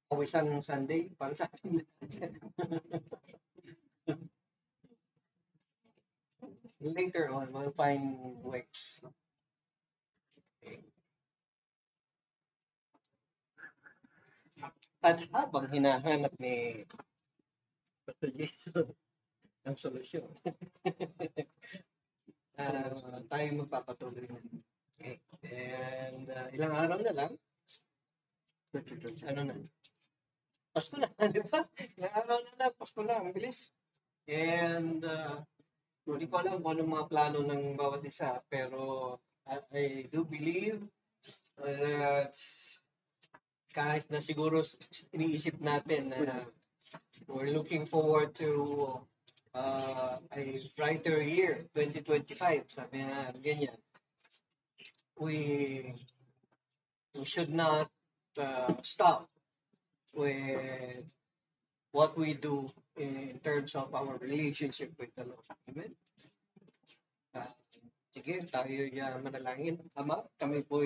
Kawisang Sunday para sa ating lahat. Later on, we'll find ways. Okay. At habang hinahanap ni Pastor Jason ang solusyon, tayo magpapatuloy na. Okay. And ilang araw na lang, ano na, Pasko na, di ba? Ilang araw na lang, Pasko na, ang bilis. And hindi ko alam kung anong mga plano ng bawat isa, pero I do believe that kahit na siguro iniisip natin na we're looking forward to a brighter year, 2025, sabi nga ganyan. We should not stop with what we do in terms of our relationship with the Lord. Amen? Sige, tayo manalangin. Ama, kami po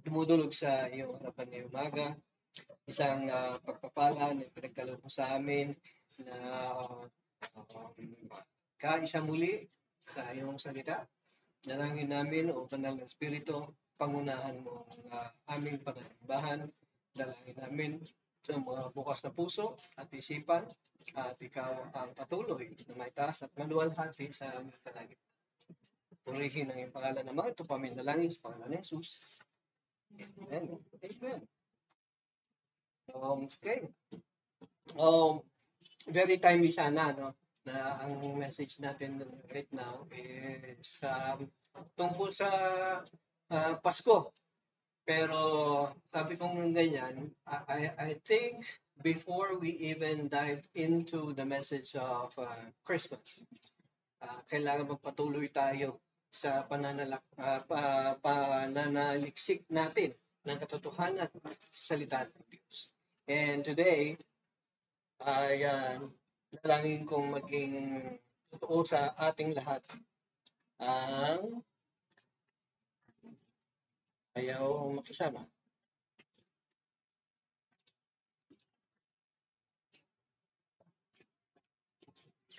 dumudulog sa iyong harapan ngayong umaga. Isang pagpapala na pinagkaloob mo sa amin na kaisa muli sa iyong salita. Dalangin namin o banal na Espiritu, pangunahan mo ang aming pananampahan. Dalangin namin sa mga bukas na puso at isipan at ikaw ang patuloy na may taas at maluwalhati sa aming palagi. Purihin ang iyong pangalan naman. Ito pa may dalangin sa pangalan ni Jesus. Amen. Amen. Okay. Very timely sana, no? Na ang message natin right now is tungkol sa Pasko. Pero sabi kong ganyan, I think before we even dive into the message of Christmas, kailangan magpatuloy tayo sa pananaliksik natin ng katotohanan sa salita ng Diyos. And today, ay nalangin kong maging totoo sa ating lahat ang ayaw makisama.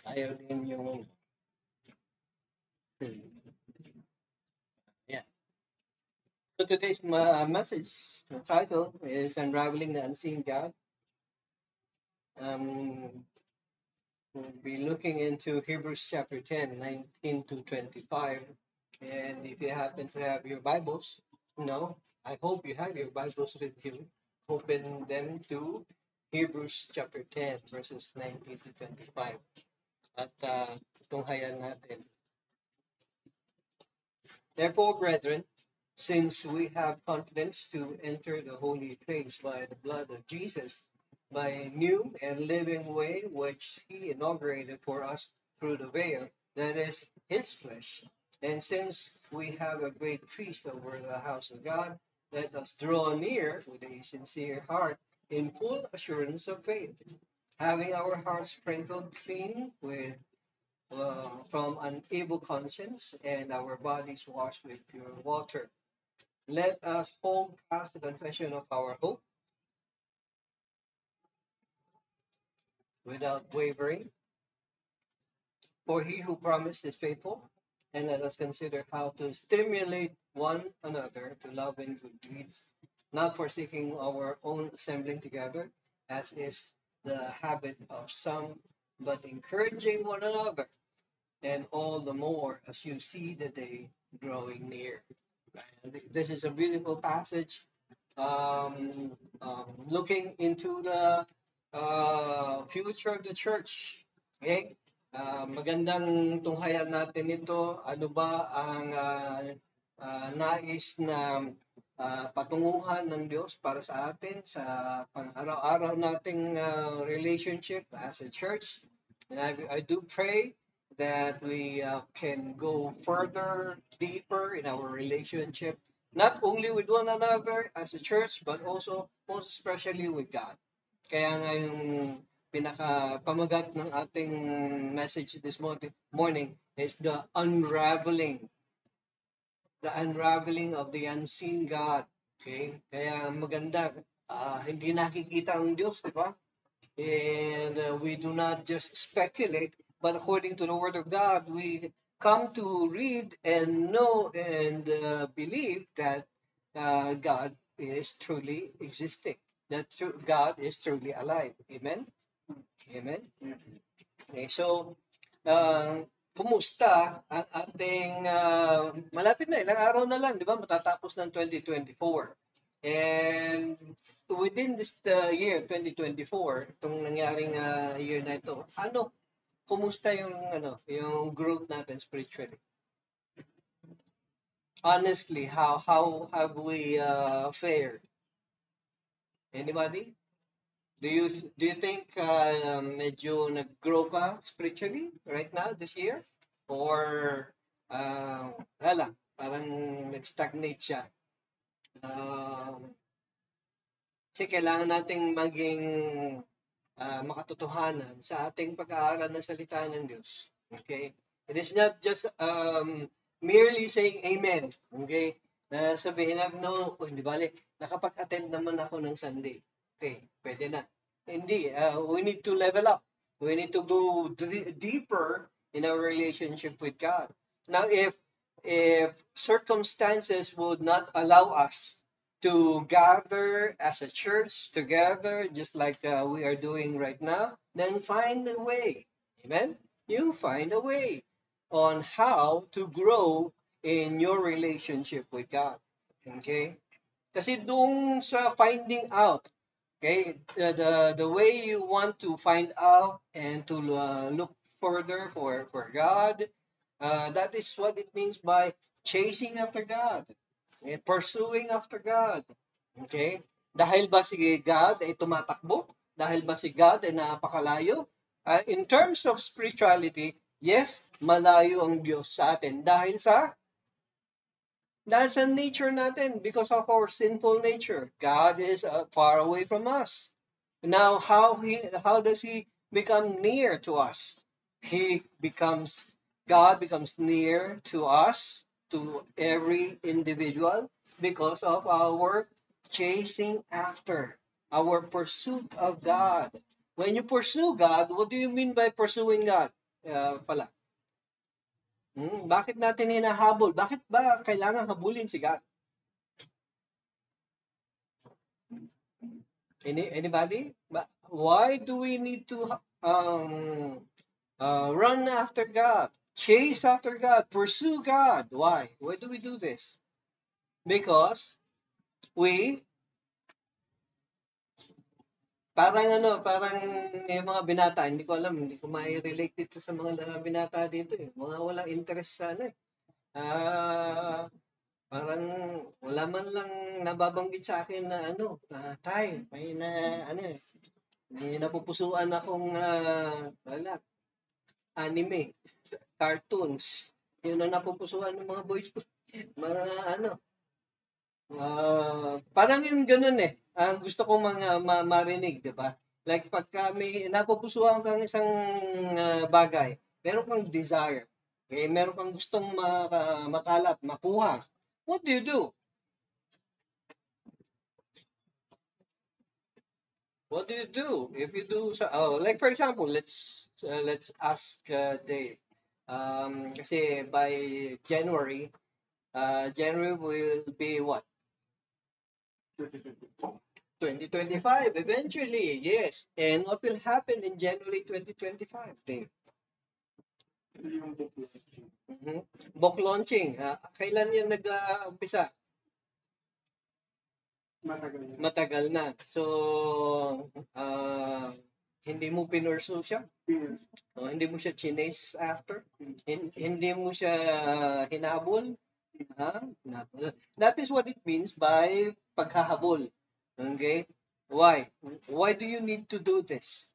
Ayaw din yung yeah. So today's message title is Unraveling the Unseen God. We'll be looking into Hebrews chapter 10, 19 to 25. And if you happen to have your Bibles, I hope you have your Bibles with you. Open them to Hebrews chapter 10, verses 19 to 25. At tunghayan natin. Therefore, brethren, since we have confidence to enter the holy place by the blood of Jesus, by a new and living way which he inaugurated for us through the veil, that is his flesh. And since we have a great priest over the house of God, let us draw near with a sincere heart in full assurance of faith, having our hearts sprinkled clean with from an evil conscience and our bodies washed with pure water. Let us hold fast the confession of our hope without wavering. For he who promised is faithful, and let us consider how to stimulate one another to love and good deeds, not forsaking our own assembling together, as is the habit of some, but encouraging one another, and all the more as you see the day drawing near. This is a beautiful passage looking into the future of the church. Okay? Magandang tunghayan natin ito. Ano ba ang nais na patunguhan ng Diyos para sa atin sa pang-araw-araw nating relationship as a church. And I do pray that we can go further, deeper in our relationship, not only with one another as a church, but also most especially with God. Kaya nga yung pinaka-pamagat ng ating message this morning is the unraveling of the unseen God Okay? Kaya maganda, hindi nakikita ang Diyos, di ba? And we do not just speculate, but according to the Word of God, we come to read and know and believe that God is truly existing, that God is truly alive. Amen? Amen? Okay, so, kumusta ang ating, malapit na, ilang araw na lang, di ba, matatapos ng 2024. And within this year, 2024, itong nangyaring year na ito, kumusta yung growth natin spiritually? Honestly, how have we fared? Anybody? Do you think medyo nag-grow ka spiritually right now this year? Or wala, parang nag-stagnate siya? Kasi kailangan nating maging makatotohanan sa ating pag-aaral ng salita ng Diyos. Okay? It is not just merely saying amen. Okay? Na sabihin na, no, hindi bale, nakapag-attend naman ako ng Sunday. Okay, pwede na. Hindi, we need to level up. We need to go deeper in our relationship with God. Now, if circumstances would not allow us to gather as a church together, just like we are doing right now, then find a way. Amen? You find a way on how to grow in your relationship with God. Okay? Kasi doon sa finding out, okay, the way you want to find out and to look further for God, that is what it means by chasing after God, pursuing after God. Okay? Dahil ba si God ay tumatakbo? Dahil ba si God ay napakalayo? In terms of spirituality, yes, malayo ang Diyos sa atin dahil sa nature natin, because of our sinful nature. God is far away from us. Now, how does He become near to us? God becomes near to us, to every individual, because of our chasing after, our pursuit of God. When you pursue God, what do you mean by pursuing God? Pala. Bakit natin hinahabol? Bakit ba kailangan habulin si God? Anybody? Why do we need to run after God, chase after God, pursue God? Why? Why do we do this? Because we parang yung mga binata, hindi ko alam, hindi ko mai-relate dito sa mga binata dito eh. Mga walang interest sa parang wala man lang nababanggit sa akin na tay, may napupusuan akong anime, cartoons. Yun ang napupusuan ng mga boys ko. Mga parang yung ganun eh. Ang gusto kong marinig, di ba? Like pagka may napupusuan kang isang bagay, meron kang desire. Okay? Meron kang gustong makalap, makuha. What do you do? What do you do if you do like for example, let's ask Dave. Kasi by January will be what? 2025 eventually, yes. And what will happen in January 2025, Dave? Book launching. Kailan yan nag-umpisa? Matagal na. So, hindi mo pinursu siya? Hindi mo siya chase after? Hindi mo siya hinabol? That is what it means by paghahabol. Okay? Why? Why do you need to do this?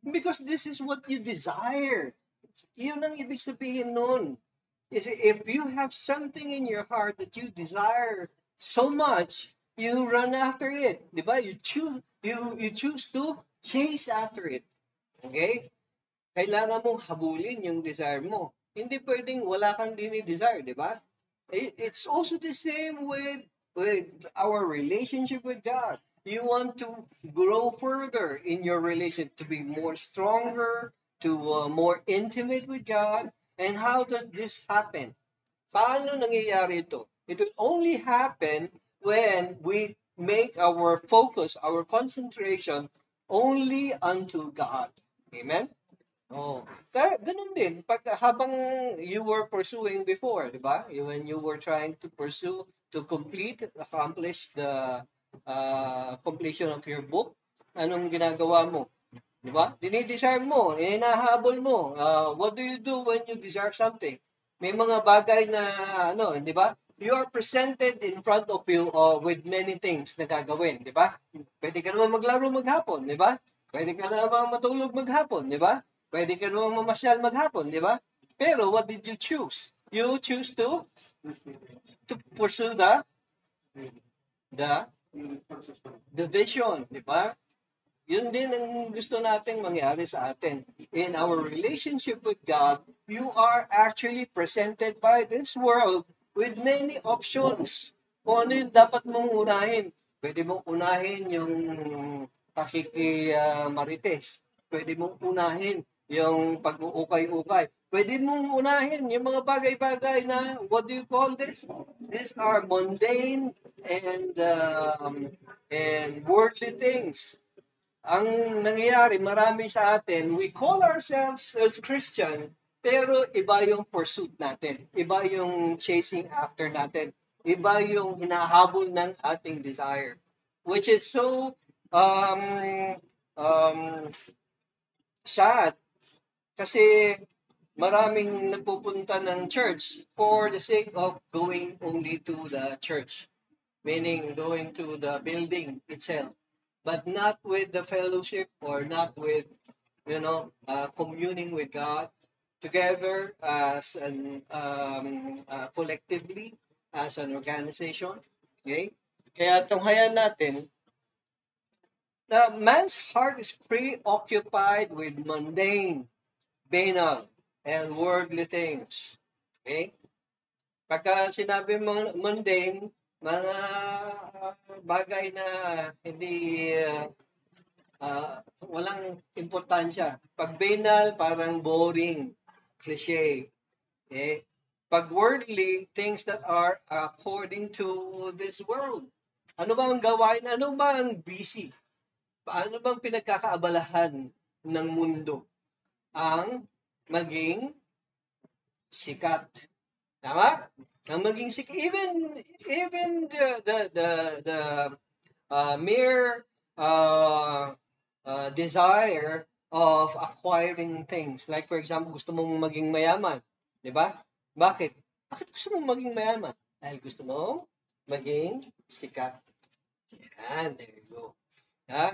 Because this is what you desire. Yun ang ibig sabihin nun. Is if you have something in your heart that you desire so much, you run after it. Diba? You choose to chase after it. Okay? Kailangan mong habulin yung desire mo. Hindi pwedeng wala kang dini-desire, di ba? It's also the same with our relationship with God. You want to grow further in your relation, to be more stronger, to more intimate with God. And how does this happen? Paano nangyayari ito? It will only happen when we make our focus, our concentration only unto God. Amen? Oh, ganun din. Pag habang you were pursuing before, di ba? When you were trying to pursue, to accomplish the completion of your book, anong ginagawa mo? Di ba? Dinidesire mo, hinahabol mo. What do you do when you desire something? May mga bagay na, ano, di ba? You are presented in front of you with many things na gagawin, di ba? Pwede ka naman maglaro maghapon, di ba? Pwede ka naman matulog maghapon, di ba? Pwede ka naman mamasyal maghapon, di ba? Pero what did you choose? You choose to pursue the the vision, di ba? Yun din ang gusto nating mangyari sa atin. In our relationship with God, you are actually presented by this world with many options. Kung ano yung dapat mong unahin. Pwede mong unahin yung pakikimarites. Pwede mong unahin yung pag-uukay-ukay. Pwede mong unahin yung mga bagay-bagay na, what do you call this? These are mundane and worldly things. Ang nangyayari, marami sa atin, we call ourselves as Christian, pero iba yung pursuit natin. Iba yung chasing after natin. Iba yung hinahabol ng ating desire. Which is so um, sad. Kasi maraming nagpupunta ng church for the sake of going only to the church. Meaning going to the building itself, but not with the fellowship or not with, communing with God together as an collectively as an organization. Okay? Kaya tunghayan natin na man's heart is preoccupied with mundane, banal, and worldly things. Okay? Pagka sinabi mong mundane, mga bagay na hindi walang importansya. Pag banal, parang boring, cliche. Okay? Pag worldly, things that are according to this world. Ano ba ang gawain? Ano ba ang busy? Paano bang pinagkakaabalahan ng mundo? Ang maging sikat. Tama? Ang maging sikat. Even the mere desire of acquiring things. Like for example, gusto mong maging mayaman. Di ba? Bakit? Bakit gusto mong maging mayaman? Dahil gusto mong maging sikat. Yan, there you go.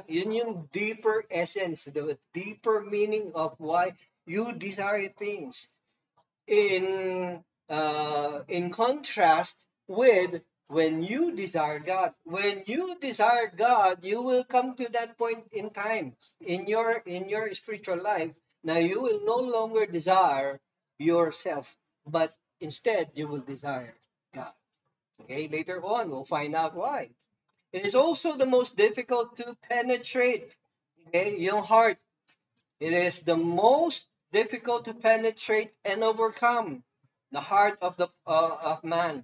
Yun yung deeper essence, the deeper meaning of why you desire things. In contrast with when you desire God. When you desire God, you will come to that point in time in your spiritual life. Now you will no longer desire yourself, but instead you will desire God. Okay, later on we'll find out why. It is also the most difficult to penetrate. Okay, yung heart. It is the most difficult to penetrate and overcome the heart of man,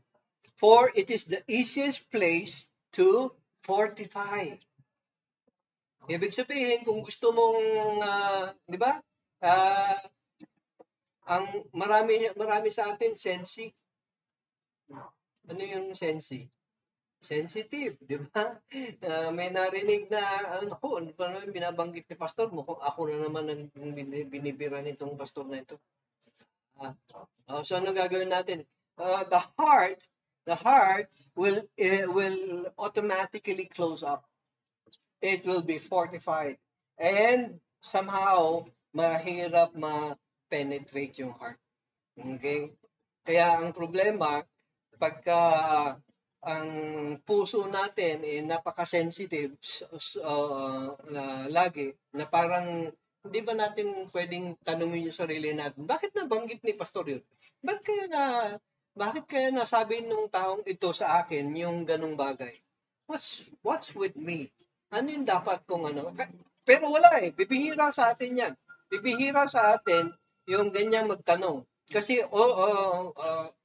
for it is the easiest place to fortify. Ibig sabihin, kung gusto mong, di ba? Ang marami sa atin sensi. Ano yung sensi? Sensitive, di ba? May narinig na, ano pa naman binabanggit ni pastor mo, kung ako na naman ang binibira nitong pastor na ito. So ano gagawin natin? The heart will automatically close up. It will be fortified. And somehow, mahirap ma-penetrate yung heart. Okay? Kaya ang problema, pagka ang puso natin napaka-sensitive lagi, na parang hindi ba natin pwedeng tanungin yung sarili natin, bakit nabanggit ni pastor yun? Ba't kaya bakit kaya nasabi nung taong ito sa akin yung ganung bagay? What's with me? Ano yung dapat kong ano? Pero wala eh. Bibihira sa atin yan. Bibihira sa atin yung ganyang magtanong. Kasi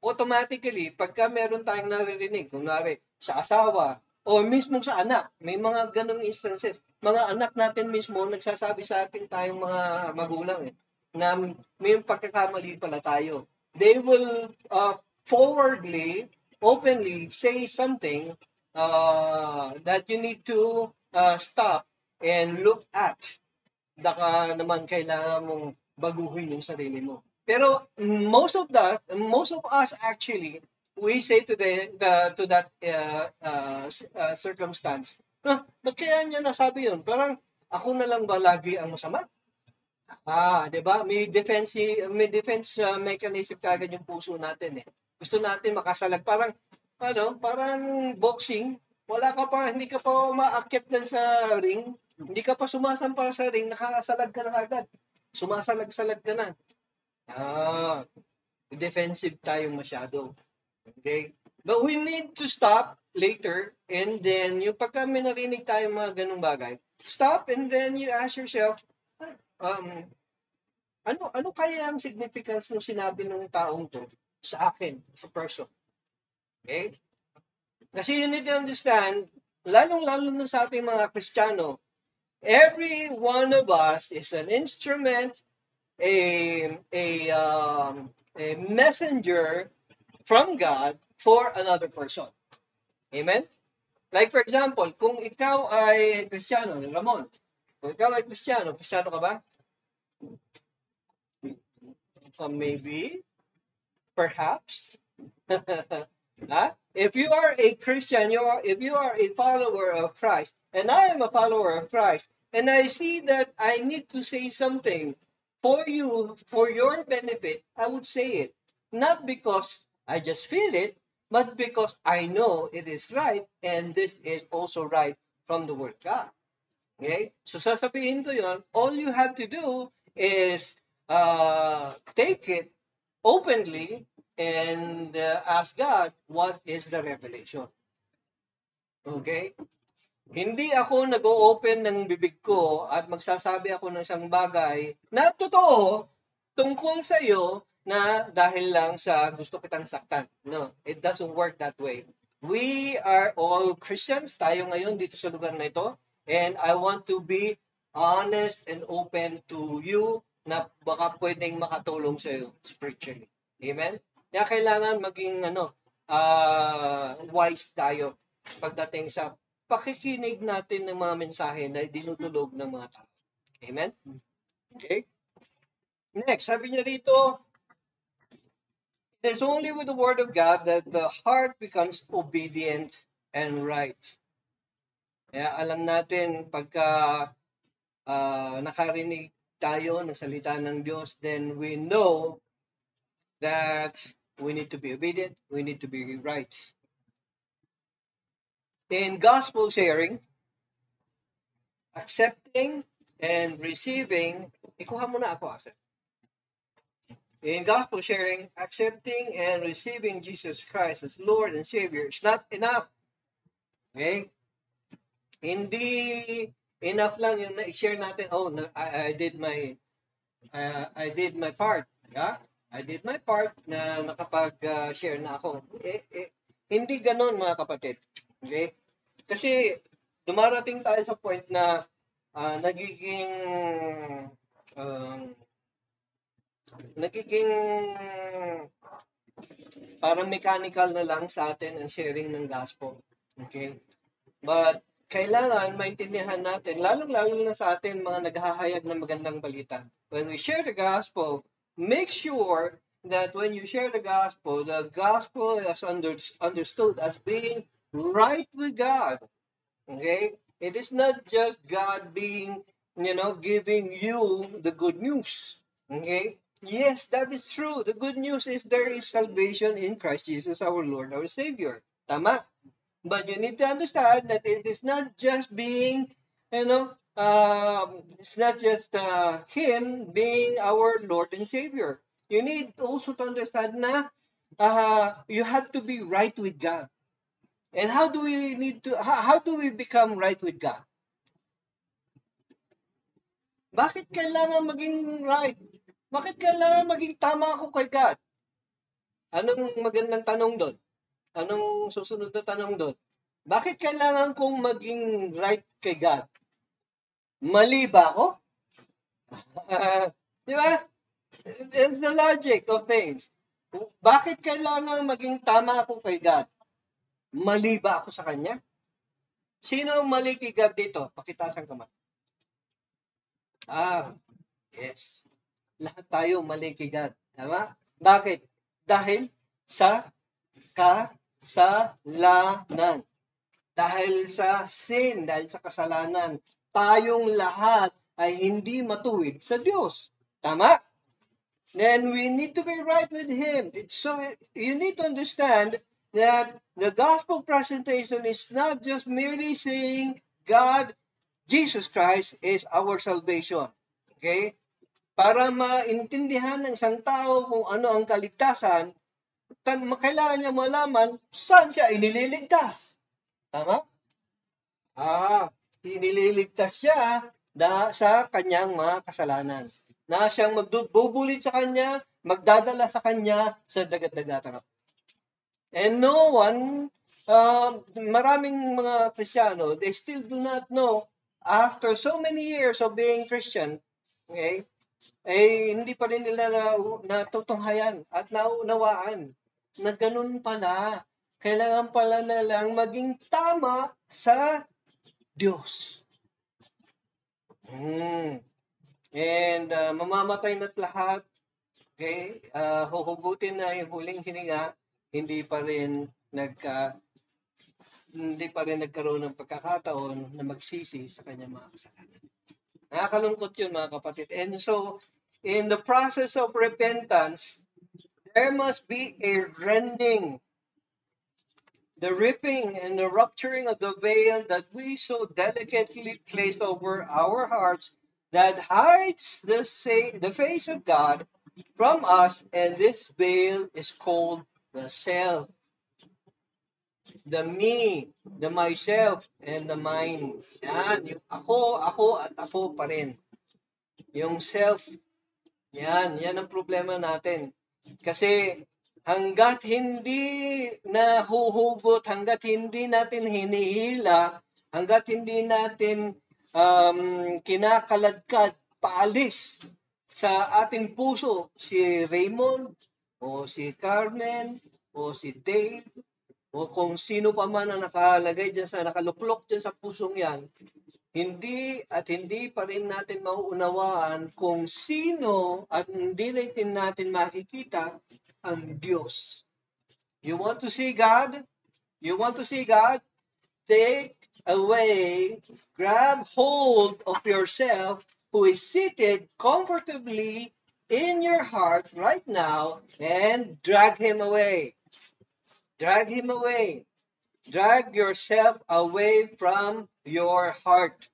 automatically, pagka meron tayong naririnig, kunwari sa asawa, o mismo sa anak, may mga ganong instances. Mga anak natin mismo, nagsasabi sa atin tayong mga magulang eh, na may pagkakamali pala tayo. They will forwardly, openly say something that you need to stop and look at. Baka naman kailangan mong baguhin yung sarili mo. Pero most of us actually, we say to that circumstance, ba't kaya niya nasabi yun? Parang ako na lang ba lagi ang masama? 'Di ba? May defense mechanism kagad yung puso natin eh. Gusto natin makasalag parang boxing, hindi ka pa umaakyat lang sa ring, hindi ka pa sumasampa sa ring, nakasalag ka na agad. Sumasalag-salag ka na. Ah, defensive tayo masyado. Okay? But we need to stop later and then yung pagka may narinig tayo mga ganung bagay, stop and then you ask yourself, um, ano kaya ang significance ng sinabi ng taong to sa akin, sa person? Okay? Kasi you need to understand, lalong-lalo na sa ating mga Kristiyano, every one of us is an instrument, a messenger from God for another person. Amen? Like for example, kung ikaw ay Kristiyano, Ramon, kung ikaw ay Kristiyano ka ba? Maybe, perhaps. Huh? If you are a Christian, if you are a follower of Christ, and I am a follower of Christ, and I see that I need to say something for you, for your benefit, I would say it. Not because I just feel it, but because I know it is right, and this is also right from the Word of God. Okay? So sasabihin ko yun, all you have to do is take it openly and ask God, what is the revelation? Okay? Hindi ako nag-o-open ng bibig ko at magsasabi ako ng isang bagay na totoo tungkol sa iyo na dahil lang sa gusto kitang saktan. No, it doesn't work that way. We are all Christians, tayo ngayon dito sa lugar na ito, and I want to be honest and open to you na baka pwedeng makatulong sa iyo spiritually. Amen? Kaya kailangan maging wise tayo pagdating sa pakikinig natin ng mga mensahe na dinudulog ng mga tao. Amen? Okay? Next, sabi niya rito, it is only with the Word of God that the heart becomes obedient and right. Kaya alam natin, pagka nakarinig tayo ng salita ng Diyos, then we know that we need to be obedient, we need to be right. In gospel sharing, accepting and receiving, ikuha mo na ako, Asep. In gospel sharing, accepting and receiving Jesus Christ as Lord and Savior is not enough. Okay? Hindi enough lang yung na-share natin, I did my part. Yeah? I did my part na nakapag-share na ako. Hindi ganon mga kapatid. Okay? Kasi dumarating tayo sa point na nagiging parang mechanical na lang sa atin ang sharing ng gospel. Okay? But kailangan maintindihan natin, lalong-lalo na sa atin mga naghahayag ng magandang balita. When we share the gospel, make sure that when you share the gospel is understood as being right with God. Okay? It is not just God being, giving you the good news. Okay? Yes, that is true. The good news is there is salvation in Christ Jesus, our Lord, our Savior. Tama? But you need to understand that it is not just being, it's not just Him being our Lord and Savior. You need also to understand na You have to be right with God. And how do we become right with God? Bakit kailangan maging right? Bakit kailangan maging tama ako kay God? Anong magandang tanong doon? Anong susunod na tanong doon? Bakit kailangan kong maging right kay God? Mali ba ako? Di ba? It's the logic of things. Bakit kailangan maging tama ako kay God? Mali ba ako sa Kanya? Sino ang mali kay God dito? Pakitaas ang kamay. Yes. Lahat tayo mali kay God. Tama? Bakit? Dahil sa kasalanan. Dahil sa sin, dahil sa kasalanan, tayong lahat ay hindi matuwid sa Diyos. Tama? Then we need to be right with Him. So you need to understand that the gospel presentation is not just merely saying God, Jesus Christ is our salvation. Okay? Para maintindihan ng isang tao kung ano ang kaligtasan, kailangan niya malaman saan siya inililigtas. Tama? Inililigtas siya sa kanyang mga kasalanan. Na siyang magbubulit sa kanya, magdadala sa kanya sa dagat-dagatan. And no one, maraming mga Kristiyano, they still do not know, after so many years of being Christian, okay, hindi pa rin nila natutunghayan at naunawaan na ganun pala. Kailangan pala na lang maging tama sa Diyos. And mamamatay na't lahat. Okay? Huhugutin na yung huling hininga, hindi pa rin nagkaroon ng pagkakataon na magsisi sa kanyang mga kasalanan. Nakakalungkot yun, mga kapatid. And so, in the process of repentance, there must be a rending, the ripping and the rupturing of the veil that we so delicately placed over our hearts that hides the face of God from us, and this veil is called the self. The me, the myself, and the mine. Yan, yung ako at ako pa rin. Yung self, yan ang problema natin. Kasi hanggat hindi nahuhugot, hanggat hindi natin hinihila, hanggat hindi natin kinakaladkad, paalis sa ating puso, si Raymond, o si Carmen, o si Dave, o kung sino pa man ang nakalagay dyan nakaluklok dyan sa pusong yan, hindi pa rin natin mauunawaan kung sino at hindi rin natin makikita ang Diyos. You want to see God? You want to see God? Take away, grab hold of yourself who is seated comfortably in your heart right now and drag Him away. Drag Him away. Drag yourself away from your heart.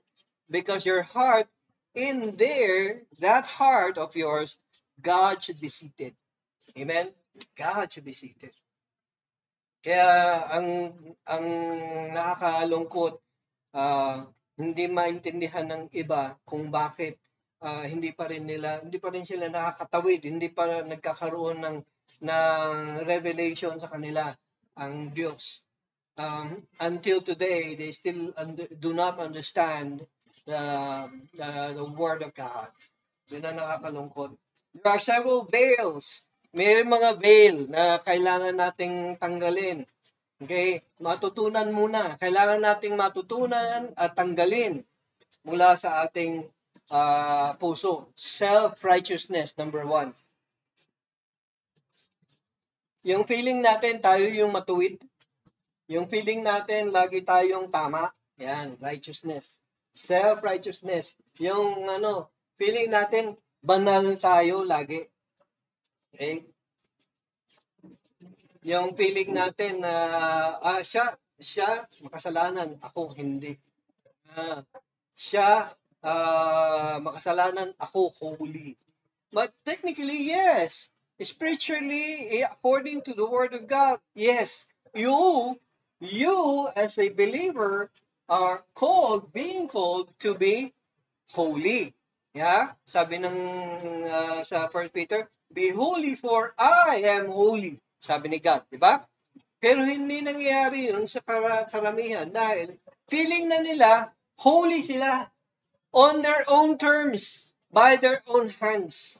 Because your heart, in there, that heart of yours, God should be seated. Amen? God should be seated. Kaya ang nakakalungkot, hindi maintindihan ng iba kung bakit hindi pa rin sila nakakatawid, hindi pa nagkakaroon ng revelation sa kanila ang Diyos. Until today, they still do not understand the Word of God. Yun ang nakakalungkot. There are several veils. May mga veil na kailangan nating tanggalin. Okay? Matutunan muna. Kailangan nating matutunan at tanggalin mula sa ating puso. Self-righteousness, number 1. Yung feeling natin tayo yung matuwid. Yung feeling natin lagi tayong tama. Yan, righteousness. Self-righteousness. Yung feeling natin banal tayo lagi. Okay? Yung feeling natin na siya makasalanan, ako hindi. Siya makasalanan, ako holy. But technically, yes. Spiritually, according to the Word of God, yes, you as a believer are being called to be holy. Yeah? Sabi ng sa 1 Peter, be holy for I am holy. Sabi ni God, di ba? Pero hindi nangyayari yun sa karamihan dahil feeling na nila holy sila on their own terms, by their own hands,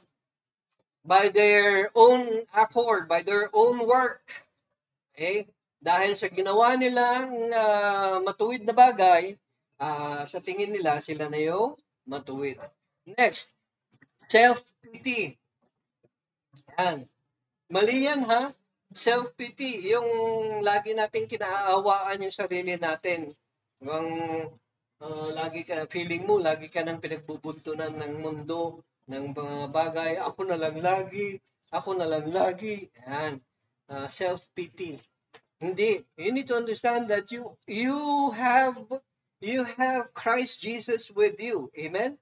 by their own accord, by their own work. Okay? Dahil sa ginawa nilang matuwid na bagay, sa tingin nila sila na yung matuwid. Next, self-pity. Yan. Mali yan ha. Self-pity. Yung lagi nating kinaawaan yung sarili natin. Yung lagi ka, feeling mo, lagi ka nang pinagbubuntunan ng mundo, ng mga bagay. Ako na lang lagi. Ako na lang lagi. Yan. Self-pity. Hindi. You need to understand that you have Christ Jesus with you. Amen?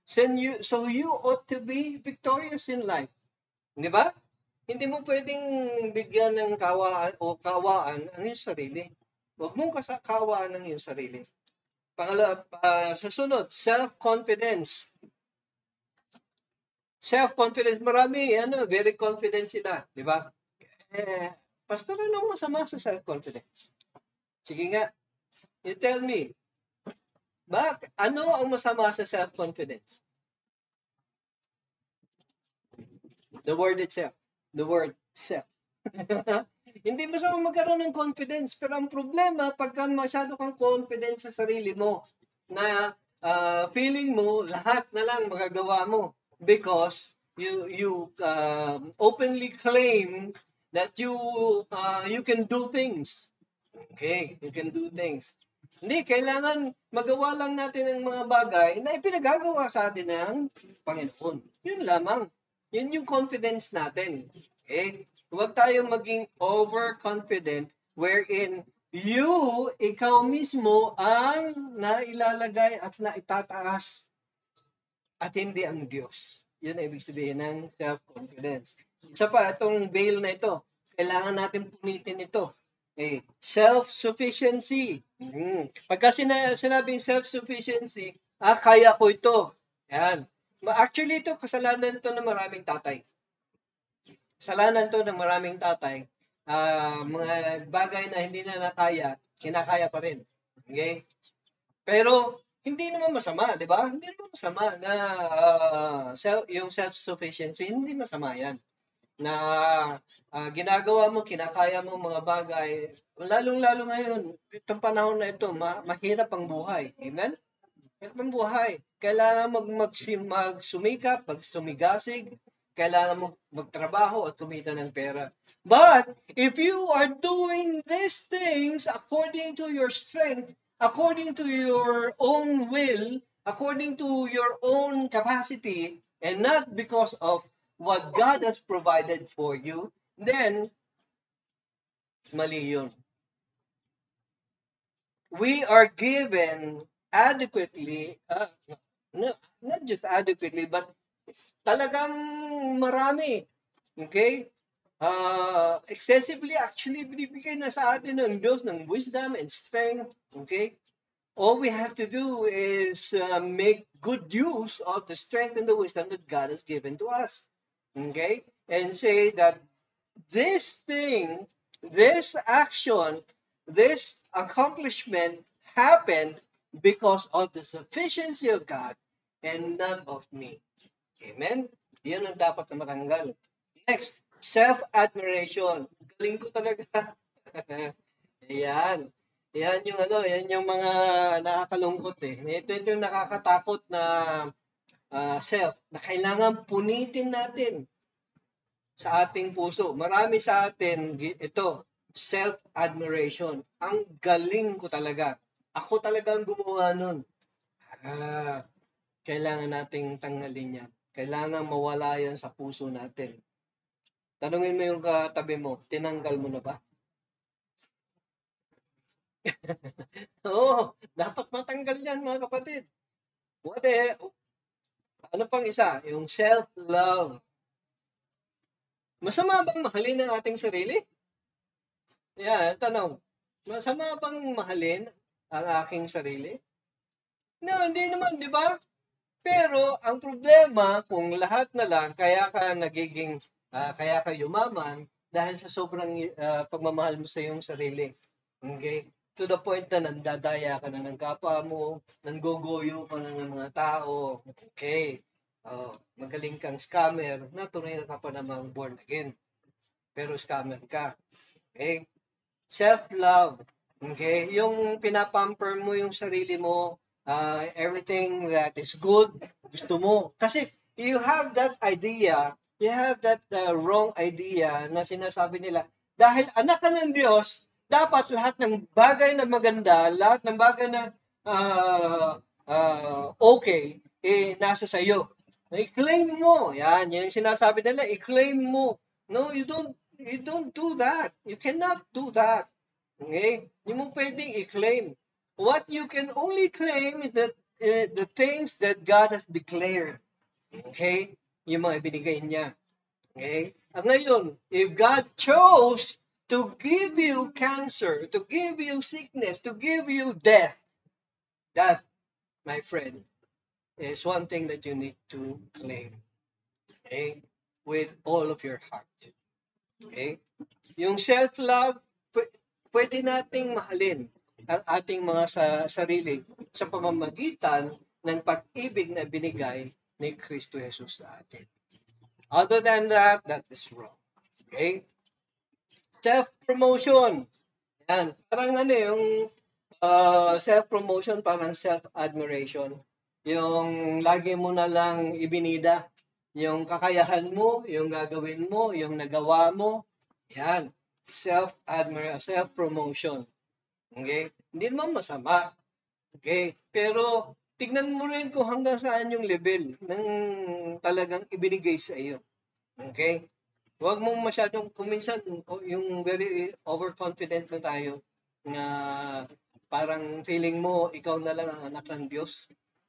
So you ought to be victorious in life. Di ba? Hindi mo pwedeng bigyan ng kawaan ang iyong sarili. Huwag mong kawaan ang iyong sarili. Susunod, self-confidence. Self-confidence, marami, very confident sila. Di ba? Pastor, ano masama sa self-confidence? Sige nga, you tell me. Ano ang masama sa self-confidence? The word itself. The word self. Hindi masama magkaroon ng confidence. Pero ang problema, pagka masyado kang confident sa sarili mo, na feeling mo, lahat na lang magagawa mo. Because you openly claim that you can do things. Okay, you can do things. Hindi, kailangan magawa lang natin ang mga bagay na ipinagagawa sa atin ng Panginoon. Yun lamang. Yun yung confidence natin. Okay? Huwag tayong maging overconfident wherein ikaw mismo ang nailalagay at naitataas at hindi ang Diyos. Yun ang ibig sabihin ng self-confidence. Isa pa, itong veil na ito, kailangan natin punitin ito. Okay. Self-sufficiency. Pagka sinabing self-sufficiency, kaya ko ito. Yan. Actually, ito, kasalanan ito ng maraming tatay. Kasalanan ito ng maraming tatay. Mga bagay na hindi na nakaya, kinakaya pa rin. Okay? Pero, hindi naman masama, di ba? Hindi naman masama na yung self-sufficiency, hindi masama yan. Na ginagawa mo, kinakaya mo mga bagay, lalong-lalo ngayon, itong panahon na ito, mahirap ang buhay. Amen? Mahirap ang buhay. Kailangan magsumikap, magsumigasig, kailangan mo magtrabaho at kumita ng pera. But, if you are doing these things according to your strength, according to your own will, according to your own capacity, and not because of what God has provided for you, then mali yun. We are given adequately, not just adequately, but talagang marami. Okay? Extensively, actually, binibigay na sa atin ng Diyos ng wisdom and strength. Okay? All we have to do is make good use of the strength and the wisdom that God has given to us. Okay? And say that this thing, this action, this accomplishment happened because of the sufficiency of God and not of me. Amen? Yan ang dapat na matanggal. Next, self-admiration. Galing ko talaga. Ayan. Yan yung mga nakakalungkot eh. Ito yung nakakatakot na self na kailangan punitin natin sa ating puso. Marami sa atin ito, self-admiration. Ang galing ko talaga. Ako talagang gumawa nun. Kailangan nating tanggalin yan. Kailangan mawala yan sa puso natin. Tanungin mo yung katabi mo, tinanggal mo na ba? Oo, dapat matanggal yan mga kapatid. Ano pang isa? Yung self-love. Masama bang mahalin ang ating sarili? Yan, tanong. Masama bang mahalin ang aking sarili? No, hindi naman, di ba? Pero ang problema, kung lahat na lang, kaya ka yumaman dahil sa sobrang pagmamahal mo sa iyong sarili. Okay? To the point na nandadaya ka na ng kapwa mo, nanggogoyo ka na ng mga tao. Okay. Magaling kang scammer, natuloy ka pa namang born again. Pero scammer ka. Okay? Self-love. Okay? Yung pinapamper mo yung sarili mo, everything that is good, gusto mo. Kasi you have that idea, you have that wrong idea na sinasabi nila, dahil anak ka ng Diyos, dapat lahat ng bagay na maganda, lahat ng bagay na okay, nasa sayo. I-claim mo. Yan, yung sinasabi nila, i-claim mo. No, you don't do that. You cannot do that. Okay? Hindi mo pwedeng i-claim. What you can only claim is that the things that God has declared. Okay? Yung mga ibinigay niya. Okay? Ngayon, if God chose to give you cancer, to give you sickness, to give you death, that, my friend, is one thing that you need to claim. Okay? With all of your heart. Okay? Yung self-love, pwede nating mahalin ang ating mga sarili sa pamamagitan ng pag-ibig na binigay ni Kristo Jesus sa atin. Other than that, that is wrong. Okay? Self-promotion. Yan. Parang yung self-promotion, parang self-admiration. Yung lagi mo na lang ibinida. Yung kakayahan mo, yung gagawin mo, yung nagawa mo. Yan. Self-admiration, self-promotion. Okay? Hindi naman masama. Okay? Pero tignan mo rin kung hanggang saan yung level ng talagang ibinigay sa iyo. Okay? Huwag mong masyadong, kuminsan, yung very overconfident na tayo na parang feeling mo, ikaw na lang ang anak ng Diyos.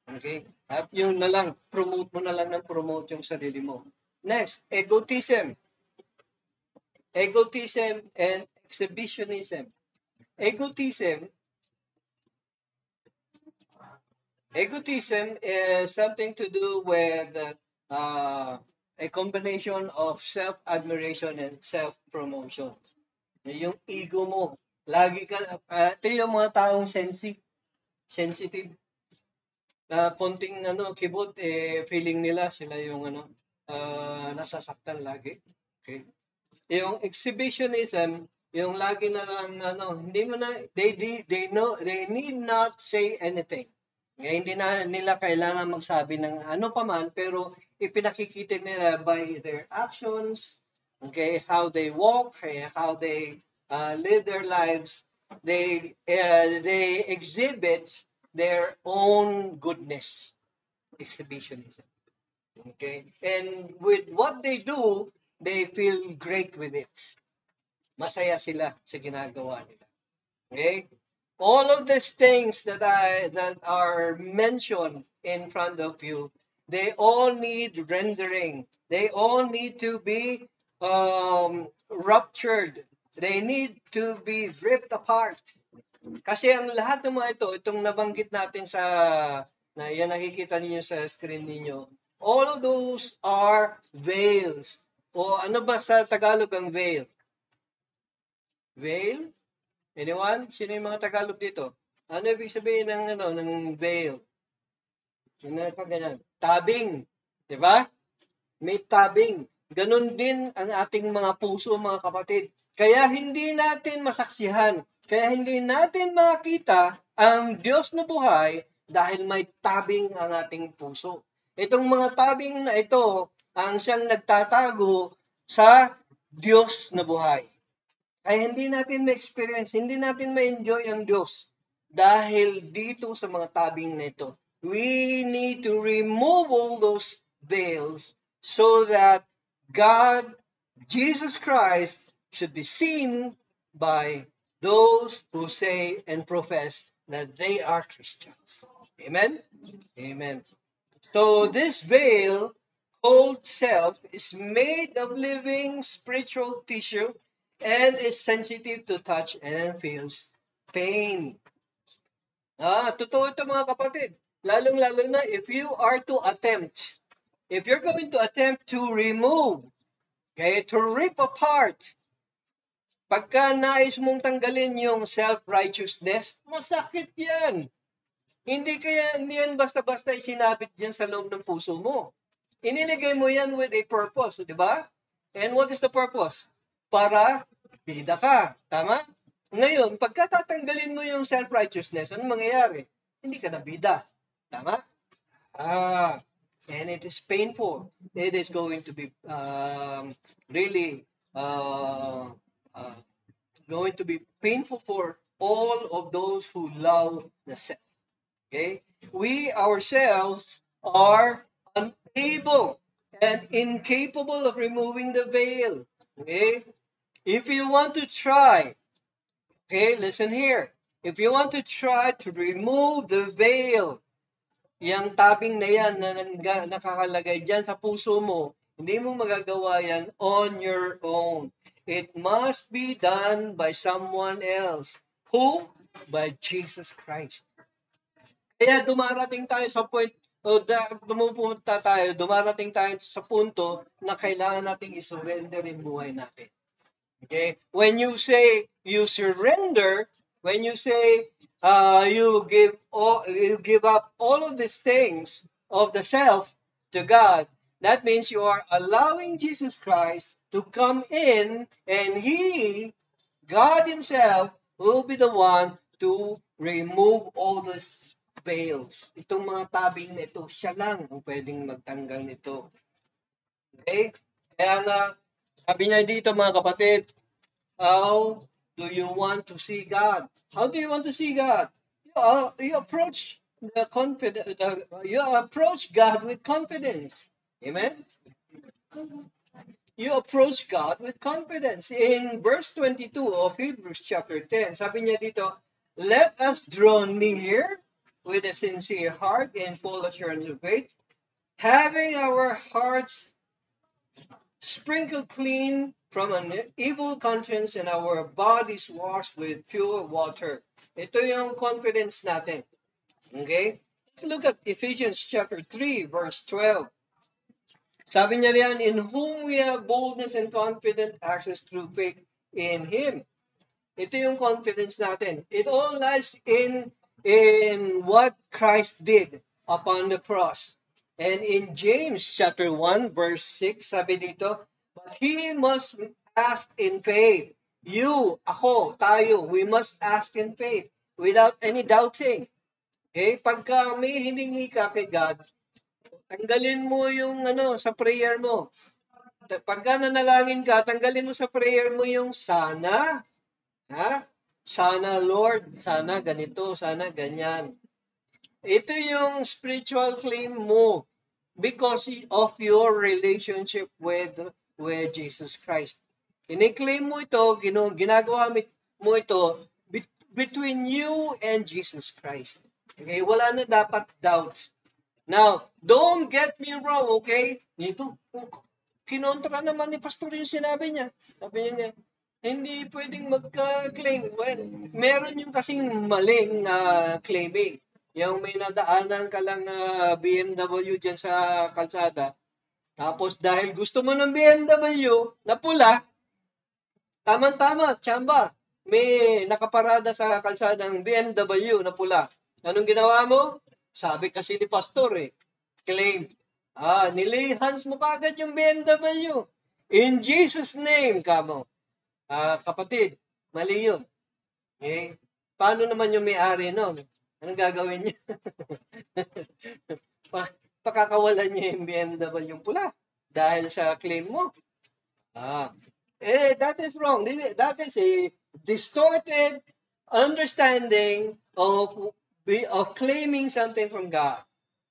Okay? At yun na lang, promote mo na lang ng promote yung sarili mo. Next, egotism. Egotism and exhibitionism. Egotism is something to do with a combination of self-admiration and self-promotion. Yung ego mo, lagi ka, ito yung mga taong sensitive. Konting kibot, feeling nila sila yung nasasaktan lagi. Okay. Yung exhibitionism, yung lagi na lang hindi mo na they need not say anything. Hindi na nila kailangan magsabi ng ano pa man, pero ipinakikita nila by their actions, okay, how they walk, how they live their lives, they exhibit their own goodness. Exhibitionism. Okay? And with what they do, they feel great with it. Masaya sila sa ginagawa nila. Okay? All of these things that are mentioned in front of you, they all need rendering. They all need to be ruptured. They need to be ripped apart. Kasi ang lahat ng mga ito, itong nabanggit natin na yan nakikita niyo sa screen niyo, all of those are veils. O ano ba sa Tagalog ang veil? Veil? Anyone? Sino yung mga Tagalog dito? Ano ibig sabihin ng veil? Ganyan. Tabing. Di ba? May tabing. Ganon din ang ating mga puso, mga kapatid. Kaya hindi natin masaksihan. Kaya hindi natin makita ang Diyos na buhay dahil may tabing ang ating puso. Itong mga tabing na ito ang siyang nagtatago sa Diyos na buhay. Ay hindi natin ma-experience, hindi natin ma-enjoy ang Diyos dahil dito sa mga tabing na ito. We need to remove all those veils so that God, Jesus Christ, should be seen by those who say and profess that they are Christians. Amen? Amen. So this veil whole self is made of living spiritual tissue and is sensitive to touch and feels pain. Totoo ito mga kapatid. Lalong-lalo na if you're going to attempt to remove, okay, to rip apart, pagka nais mong tanggalin yung self-righteousness, masakit yan. Hindi yan basta-basta isinabit dyan sa loob ng puso mo. Iniligay mo yan with a purpose, di ba? And what is the purpose? Para bida ka. Tama? Ngayon, pagka tatanggalin mo yung self-righteousness, ano mangyayari? Hindi ka na bida. Tama? And it is painful. It is going to be really going to be painful for all of those who love the self. Okay? We ourselves are unable and incapable of removing the veil. Okay? If you want to try, okay, listen here. If you want to try to remove the veil, yung tabing na yan na nakakalagay dyan sa puso mo, hindi mo magagawa yan on your own. It must be done by someone else. Who? By Jesus Christ. Kaya dumarating tayo sa point, dumarating tayo sa punto na kailangan nating isurrender yung buhay natin. Okay? When you say you surrender, when you say you give up all of these things of the self to God, that means you are allowing Jesus Christ to come in, and He, God Himself, will be the one to remove all these veils. Itong mga tabing na ito, siya lang ang pwedeng magtanggal nito. Okay? Kaya nga, sabi niya dito mga kapatid, how do you want to see God? How do you want to see God? You approach you approach God with confidence. Amen? You approach God with confidence. In verse 22 of Hebrews chapter 10, sabi niya dito, let us draw near with a sincere heart and full assurance of faith, having our hearts sprinkled clean from an evil conscience and our bodies washed with pure water. Ito yung confidence natin. Okay? Let's look at Ephesians chapter 3, verse 12. Sabi niya riyan, in whom we have boldness and confident access through faith in Him. Ito yung confidence natin. It all lies in what Christ did upon the cross. And in James chapter 1, verse 6, sabi dito, but he must ask in faith. You, ako, tayo, we must ask in faith without any doubting. Okay? Pagka may hiningi ka kay God, tanggalin mo yung sa prayer mo. Pagka nanalangin ka, tanggalin mo sa prayer mo yung sana. Sana Lord, sana ganito, sana ganyan. Ito yung spiritual claim mo because of your relationship with Jesus Christ. Ini-claim mo ito, ginagawa mo ito between you and Jesus Christ. Okay, wala na dapat doubts. Now, don't get me wrong, okay? Nito, kinontra naman ni pastor yung sinabi niya. Sabi niya, hindi pwedeng magka-claim. Well, meron yung kasing maling claiming. Yung may nadaanan ka lang BMW dyan sa kalsada. Tapos dahil gusto mo ng BMW na pula, tama-tama, tsamba. May nakaparada sa kalsadang BMW na pula. Anong ginawa mo? Sabi kasi ni pastor claim. Nilay hands mo kagad yung BMW. In Jesus' name, kamo. Kapatid, mali yun. Okay? Paano naman yung may-ari nun? Anong gagawin niya? Pakakawalan niya yung BMW yung pula dahil sa claim mo. That is wrong. That is a distorted understanding of claiming something from God.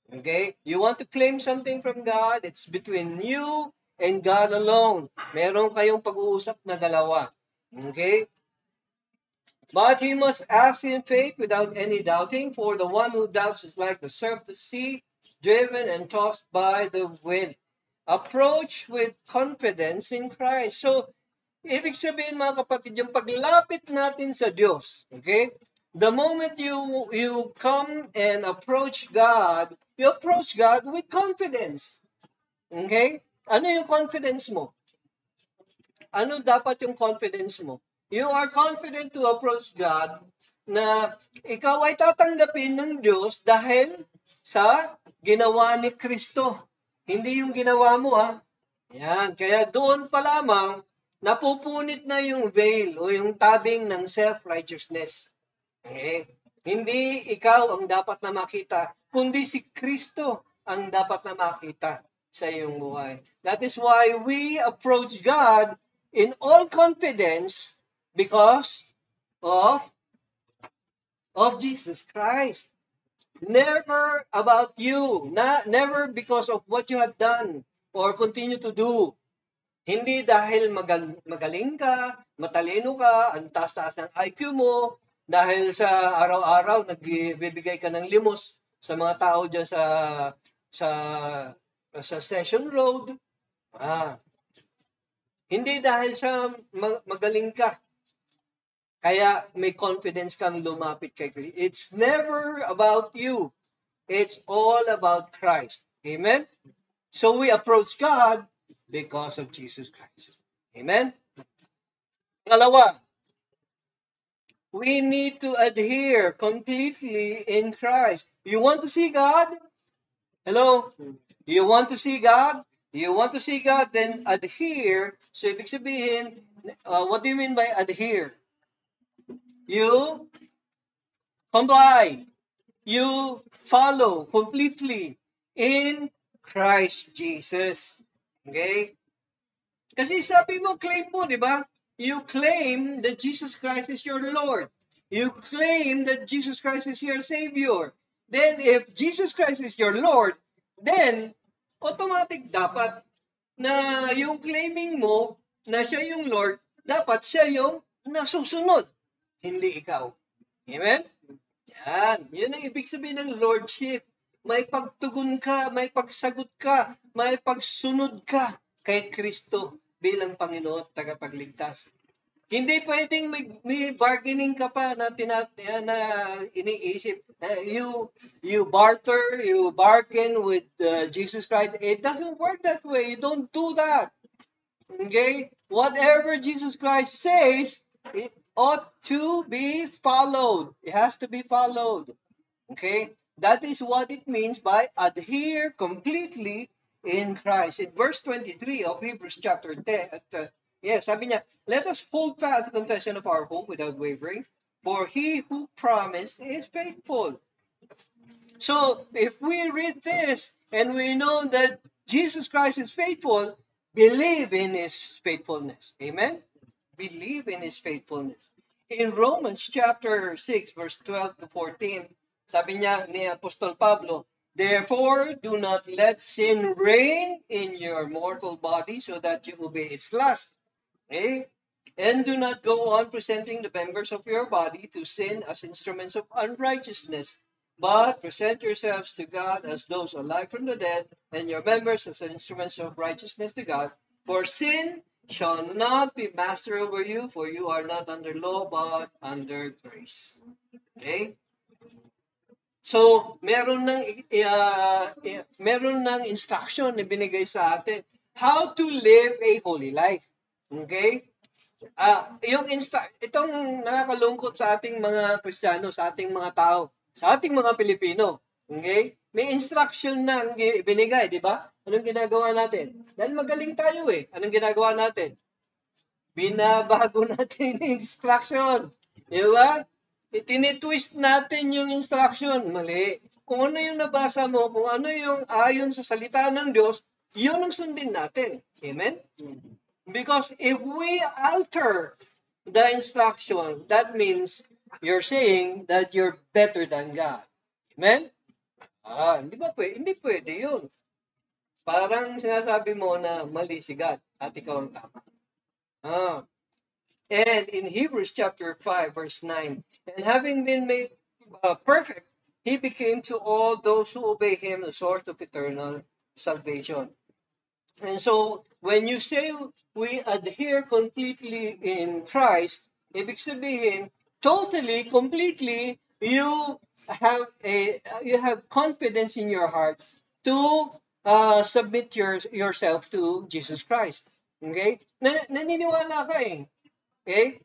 Okay? You want to claim something from God, it's between you and God alone. Meron kayong pag-uusap na dalawa. Okay? But he must ask in faith without any doubting, for the one who doubts is like the surf of the sea, driven and tossed by the wind. Approach with confidence in Christ. So, ibig sabihin mga kapatid, yung paglapit natin sa Diyos, okay? The moment you come and approach God, you approach God with confidence. Okay? Ano yung confidence mo? Ano dapat yung confidence mo? You are confident to approach God na ikaw ay tatanggapin ng Diyos dahil sa ginawa ni Kristo. Hindi yung ginawa mo, ha? Yan. Kaya doon pa lamang, napupunit na yung veil o yung tabing ng self-righteousness. Okay? Hindi ikaw ang dapat na makita, kundi si Kristo ang dapat na makita sa iyong buhay. That is why we approach God in all confidence because of Jesus Christ. Never about you, never because of what you have done or continue to do. Hindi dahil magaling ka, matalino ka, ang taas-taas ng IQ mo, dahil sa araw-araw nagbibigay ka ng limos sa mga tao dyan sa Session Road. Hindi dahil sa magaling ka, kaya may confidence kang lumapit kay Kristo. It's never about you. It's all about Christ. Amen? So we approach God because of Jesus Christ. Amen? Pangalawa, we need to adhere completely in Christ. You want to see God? Hello? You want to see God? You want to see God, then adhere. So, ibig sabihin, what do you mean by adhere? You comply. You follow completely in Christ Jesus. Okay? Kasi sabi mo, claim mo, di ba? You claim that Jesus Christ is your Lord. You claim that Jesus Christ is your Savior. Then, if Jesus Christ is your Lord, then, automatic dapat na yung claiming mo na siya yung Lord, dapat siya yung nasusunod, hindi ikaw. Amen? Yan. Yun ang ibig sabihin ng Lordship. May pagtugon ka, may pagsagot ka, may pagsunod ka kay Kristo bilang Panginoon at tagapagligtas. Hindi pwedeng may bargaining ka pa na iniisip. You barter, you bargain with Jesus Christ. It doesn't work that way. You don't do that. Okay? Whatever Jesus Christ says, it ought to be followed. It has to be followed. Okay? That is what it means by adhere completely in Christ. In verse 23 of Hebrews chapter 10, sabi niya, let us hold fast the confession of our hope without wavering, for he who promised is faithful. So, if we read this and we know that Jesus Christ is faithful, believe in his faithfulness. Amen? Believe in his faithfulness. In Romans chapter 6, verse 12 to 14, sabi niya ni Apostol Pablo, therefore, do not let sin reign in your mortal body so that you obey its lust. Okay? And do not go on presenting the members of your body to sin as instruments of unrighteousness, but present yourselves to God as those alive from the dead, and your members as instruments of righteousness to God. For sin shall not be master over you, for you are not under law, but under grace. Okay? So, meron ng instruction na binigay sa atin how to live a holy life. Okay? Itong nakakalungkot sa ating mga Kristiyano, sa ating mga tao, sa ating mga Pilipino. Okay? May instruction na binigay, di ba? Anong ginagawa natin? Dahil magaling tayo eh. Anong ginagawa natin? Binabago natin yung instruction. Di ba? Itinitwist natin yung instruction. Mali. Kung ano yung nabasa mo, kung ano yung ayon sa salita ng Diyos, yun ang sundin natin. Amen? Because if we alter the instruction, that means you're saying that you're better than God. Amen? Hindi pwede yun. Parang sinasabi mo na mali si God at ikaw ang tama. And in Hebrews chapter 5, verse 9, and having been made perfect, he became to all those who obey him the source of eternal salvation. And so, when you say we adhere completely in Christ, ibig sabihin, totally, completely, you have confidence in your heart to submit yourself to Jesus Christ. Okay? Naniniwala ka eh. Okay?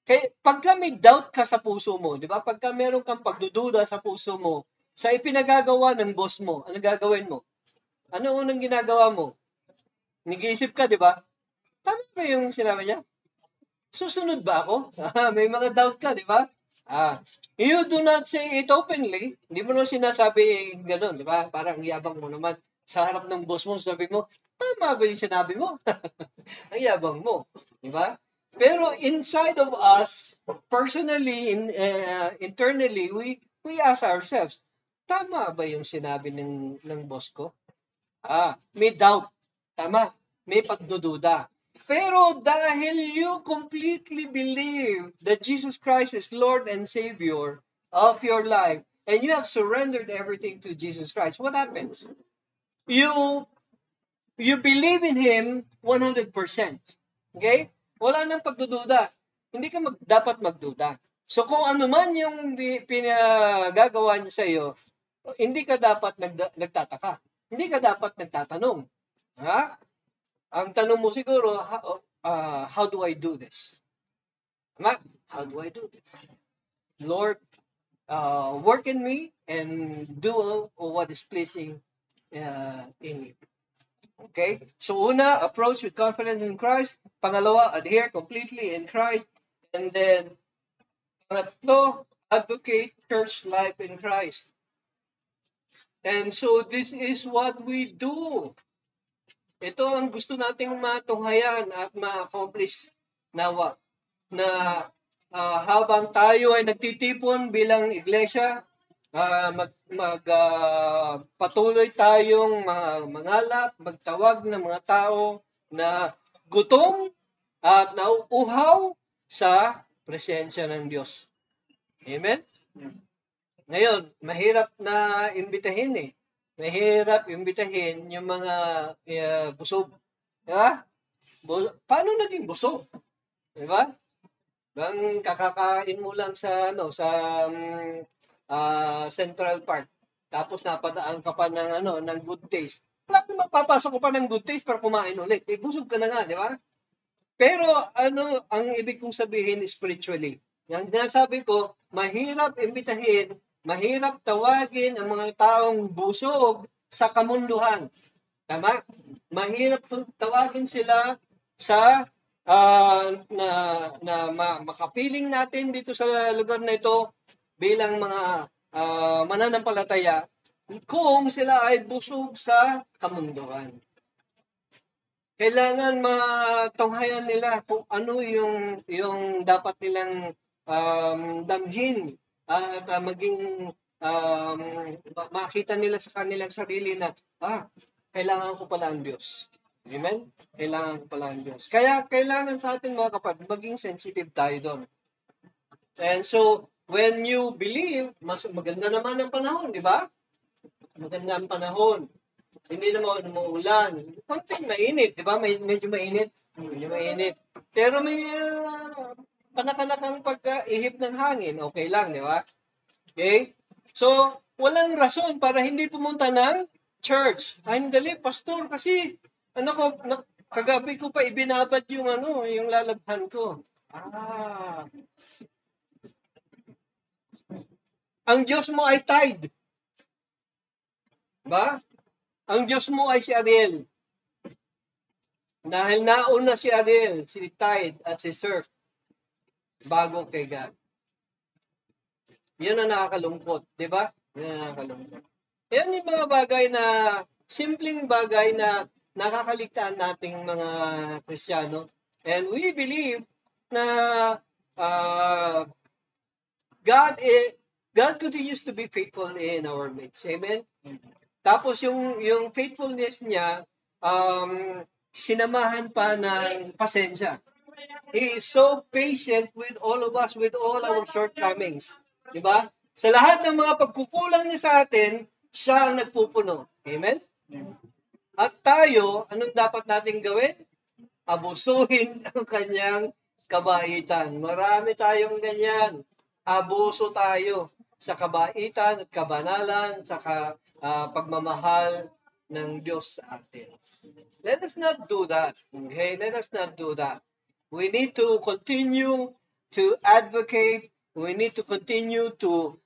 Kaya pagka may doubt ka sa puso mo, di ba? Pagka meron kang pagdududa sa puso mo, sa ipinagagawa ng boss mo, ano gagawin mo? Ano unang ginagawa mo? Nag-iisip ka, di ba? Tama ba yung sinabi niya? Susunod ba ako? May mga doubt ka, di ba? You do not say it openly. Hindi mo naman sinasabi gano'n, di ba? Parang yabang mo naman. Sa harap ng boss mo, sabi mo, tama ba yung sinabi mo? Ang yabang mo, di ba? Pero inside of us, personally, internally, we ask ourselves, tama ba yung sinabi ng boss ko? May doubt. Tama. May pagdududa. Pero dahil you completely believe that Jesus Christ is Lord and Savior of your life, and you have surrendered everything to Jesus Christ, what happens? You believe in Him 100%. Okay? Wala nang pagdududa. Hindi ka dapat magduda. So kung ano man yung pinagagawa niya sa iyo, hindi ka dapat nagtataka. Hindi ka dapat nagtatanong. Ha? Ang tanong mo siguro, how do I do this? How do I do this? Lord, work in me and do what is pleasing in you. Okay? So una, approach with confidence in Christ. Pangalawa, adhere completely in Christ. And then, pangatlo, advocate church life in Christ. And so this is what we do. Ito ang gusto nating matunghayan at ma-accomplish nawa na habang tayo ay nagtitipon bilang iglesia, patuloy tayong mangalap, magtawag ng mga tao na gutom at nauuhaw sa presensya ng Diyos. Amen? Ngayon, mahirap na imbitahin eh. Mahirap imbitahin yung mga busog. Diba? Paano naging busog? Diba? Bang kakakain mo lang sa Central Park. Tapos napadaan ka pa ng Good Taste. Wala kang magpapasok ko pa ng Good Taste para kumain ulit. Busog ka na nga, di ba? Pero ang ibig kong sabihin spiritually. Yung sinasabi ko, mahirap imbitahin, mahirap tawagin ang mga taong busog sa kamunduhan. Tama? Mahirap tawagin sila sa makapiling natin dito sa lugar na ito bilang mga mananampalataya kung sila ay busog sa kamunduhan. Kailangan matunghayan nila kung ano yung dapat nilang damhin at maging makita nila sa kanilang sarili na kailangan ko pala ang Diyos. Amen? Kailangan ko pala ang Diyos. Kaya kailangan sa atin mga kapatid, maging sensitive tayo doon. And so, when you believe, maganda naman ang panahon, di ba? Maganda ang panahon. Hindi naman umuulan. Konting mainit, di ba? Medyo mainit. Medyo mainit. Pero may panak-anakang pag-ihip ng hangin. Okay lang, di ba? Okay? So, walang rason para hindi pumunta ng church. Dali, pastor, kasi kagabi ko pa ibinabad yung lalabhan ko. Ang Diyos mo ay tide. Ba? Ang Diyos mo ay si Ariel. Dahil nauna si Ariel, si Tide at si Surf bago kay God. Yan ang nakakalungkot, di ba? Yan ang nakakalungkot. Yan yung mga bagay na, simpleng bagay na nakakaligtaan nating mga Kristiyano. And we believe na God continues to be faithful in our midst. Amen? Tapos yung faithfulness niya, sinamahan pa ng pasensya. He is so patient with all of us, with all our shortcomings. Diba? Sa lahat ng mga pagkukulang niya sa atin, siya ang nagpupuno. Amen? At tayo, anong dapat natin gawin? Abusuhin ang kanyang kabaitan. Marami tayong ganyan. Abuso tayo sa kabaitan at kabanalan, sa pagmamahal ng Diyos sa atin. Let us not do that. Okay? Let us not do that. We need to continue to advocate. We need to continue to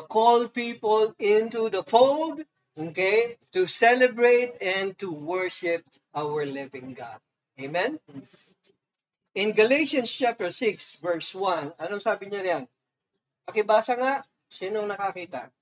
call people into the fold, okay, to celebrate and to worship our living God. Amen? In Galatians chapter 6, verse 1, anong sabi niya riyan? Pakibasa nga, sinong nakakita?